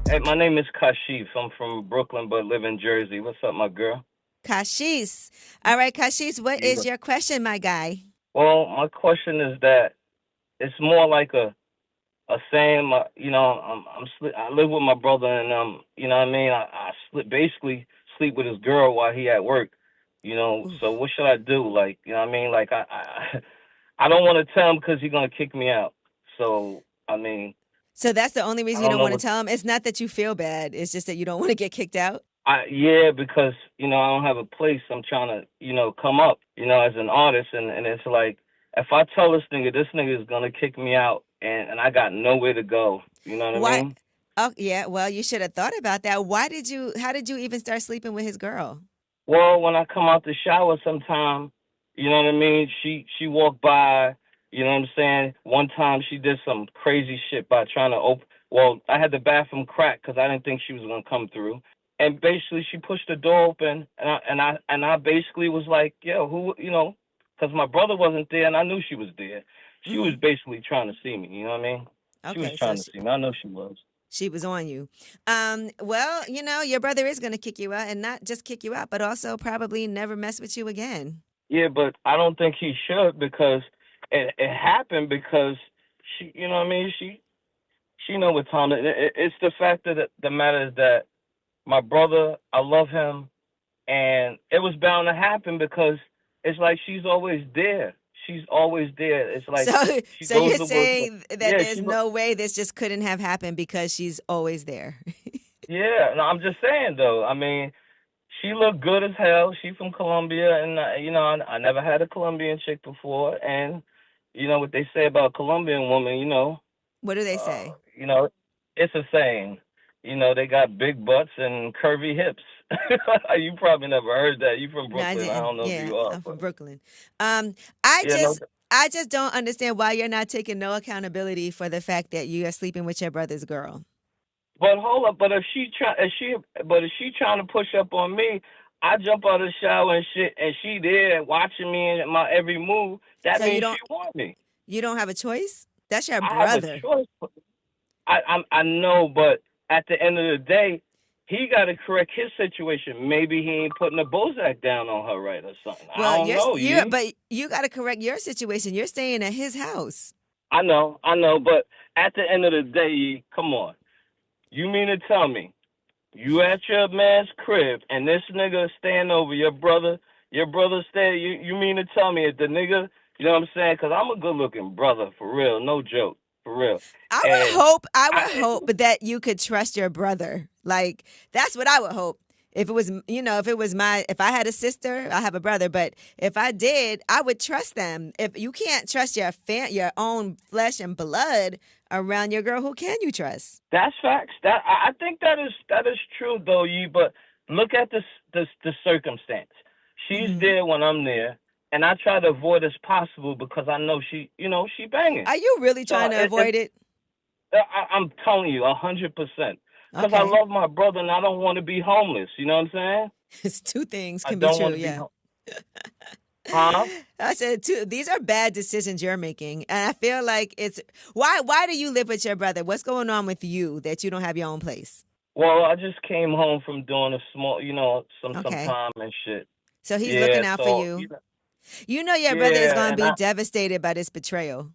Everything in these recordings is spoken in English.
Hey, my name is Kashif. I'm from Brooklyn, but live in Jersey. What's up, my girl? Kashis. All right, Kashis, what Yeah. is your question, my guy? Well, my question is that it's more like a saying. I live with my brother, and what I mean. I basically sleep with his girl while he at work. Ooh. So what should I do? Like, what I mean. Like, I don't want to tell him because he's gonna kick me out. So I mean, So that's the only I reason you don't don't know want to what. tell him? It's not that you feel bad. It's just that you don't want to get kicked out? Yeah, because I don't have a place. I'm trying to come up as an artist, and it's like if I tell this nigga is gonna kick me out, and I got nowhere to go. You know what I Why? mean? Oh, yeah. Well, you should have thought about that. How did you even start sleeping with his girl? Well, when I come out the shower, sometime, you know what I mean. She walked by. You know what I'm saying? One time she did some crazy shit by trying to open. Well, I had the bathroom cracked because I didn't think she was gonna come through. And basically, she pushed the door open, and I basically was like, "Yo, who?" Because my brother wasn't there, and I knew she was there. She was Hmm. basically trying to see me. You know what I mean? She was Okay, so trying to see me. I know she was. she was on you. Well, your brother is going to kick you out and not just kick you out, but also probably never mess with you again. Yeah, but I don't think he should because it happened because she, you know what I mean? She know what time it's the fact that the matter is that my brother, I love him, and it was bound to happen because it's like she's always there. She's always there. It's So, like she so goes you're to work. saying that Yeah, there's no way this just couldn't have happened because she's always there. yeah. No, I'm just saying though. I mean, she looked good as hell. She from Colombia, and I never had a Colombian chick before, and you know what they say about Colombian women. What do they Uh, say? you know, it's a saying. They got big butts and curvy hips. You probably never heard that. You from No, I Brooklyn. I didn't. don't know if Yeah, you are, I'm from but Brooklyn. Um, I yeah, no. just, I just don't understand why you're not taking no accountability for the fact that you are sleeping with your brother's girl. But hold up. But if she trying to push up on me, I jump out of the shower and shit, and she there watching me and my every move. That So means she want me. you don't have a choice. That's your I have a brother. choice. I know, but at the end of the day, he got to correct his situation. Maybe he ain't putting the Bozak down on her right or something. I Well, don't know, ye. but you got to correct your situation. You're staying at his house. I know, but at the end of the day, ye, come on. You mean to tell me you at your man's crib and this nigga staying over your brother stay? You mean to tell me if the nigga, you know what I'm saying? Because I'm a good looking brother for real, no joke, for real. And I I, would hope that you could trust your brother. Like that's what I would hope. If it was, if I had a sister, I have a brother, but if I did, I would trust them. If you can't trust your own flesh and blood around your girl, who can you trust? That's facts. I think that is true though, ye. But look at the circumstance. She's Hmm. there when I'm there, and I try to avoid as possible because I know she banging. Are you really So trying to avoid it? I'm telling you 100%. Because I Okay. love my brother and I don't want to be homeless. You know what I'm saying? It's two things I can be don't true. want to be Yeah. huh? I said two. These are bad decisions you're making, and I feel like it's why. Why do you live with your brother? What's going on with you that you don't have your own place? Well, I just came home from doing a small, some Okay, time and shit. so he's Yeah, looking out for so you. You know your brother is yeah, going to and be devastated by this betrayal.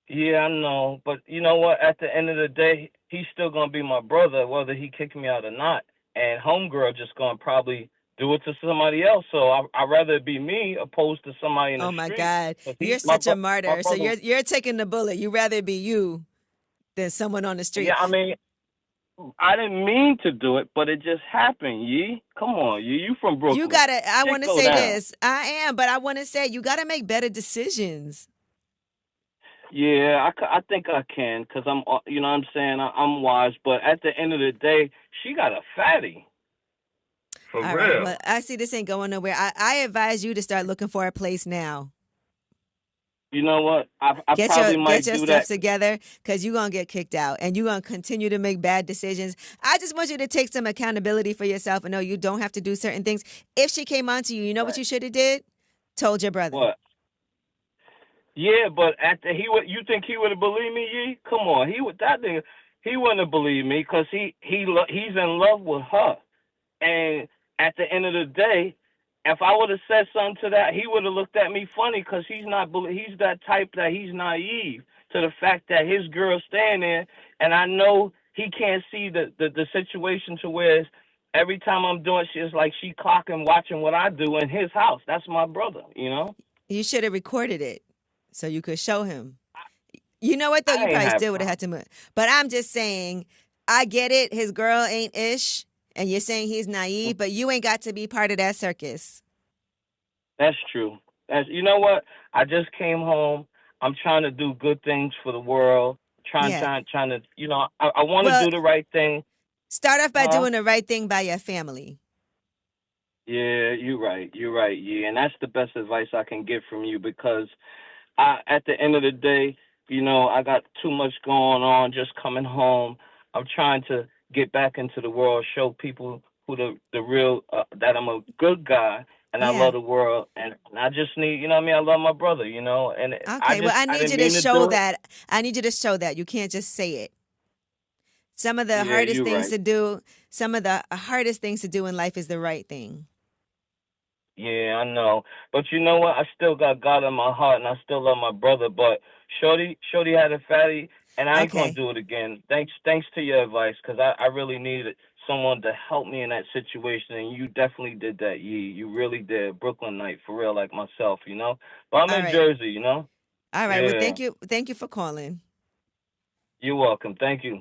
yeah, I know, but you know what? At the end of the day, he's still gonna be my brother, whether he kicked me out or not. And homegirl just gonna probably do it to somebody else. So I'd rather it be me opposed to somebody in the Oh my street. God, 'Cause you're my such a my martyr. So brother. you're taking the bullet. You rather it be you than someone on the Yeah, street. I mean, I didn't mean to do it, but it just happened. Yee, come on, you from You Brooklyn? gotta. I Shit want to go say down. this. I am, but I want to say you got to make better decisions. Yeah, I think I can, cause you know what I'm saying, I'm wise. But at the end of the day, she got a fatty for All right. Well, real. I see this ain't going nowhere. I advise you to start looking for a place now. You know what? I probably Get might your do stuff that. together because you're gonna get kicked out and you're gonna continue to make bad decisions. I just want you to take some accountability for yourself and know you don't have to do certain things. If she came on to you, you know what Right. you should have did? Told your brother. What? Yeah, but you think he would have believed me? Ye? Come on, he would that nigga. he wouldn't have believed me because he's in love with her. And at the end of the day, if I would have said something to that, he would have looked at me funny because he's that type that he's naive to the fact that his girl's staying there, and I know he can't see the situation to where every time I'm doing shit, it's like she clocking, watching what I do in his house. That's my brother, you know. You should have recorded it so you could show him. You know what though? You I ain't probably have still would have time. had to move. But I'm just saying, I get it. His girl ain't ish, and you're saying he's naive, but you ain't got to be part of that circus. That's true. That's you know what? I just came home. I'm trying to do good things for the world. Yeah. Trying to. I want to Well, do the right thing. start off by Huh? doing the right thing by your family. Yeah, you're right. You're right. Yeah, and that's the best advice I can get from you because at the end of the day, I got too much going on. Just coming home, I'm trying to get back into the world, show people who the real that I'm a good guy and I Yeah. love the world, and I just need, what I mean, I love my brother, and Okay. Well, I I need didn't you to mean to show do it. that. I need you to show that. You can't just say it. Some of the Yeah, hardest you're things right. to do, some of the hardest things to do in life is the right thing. Yeah, I know. But you know what? I still got God in my heart, and I still love my brother. But Shorty had a fatty, and I ain't gonna Okay. do it again. Thanks to your advice, because I really needed someone to help me in that situation, and you definitely did that. You really did. Brooklyn night for real, like myself, you know. But I'm All in right. Jersey, you know. All right. Well, Yeah, thank you. Thank you for calling. you're welcome. Thank you.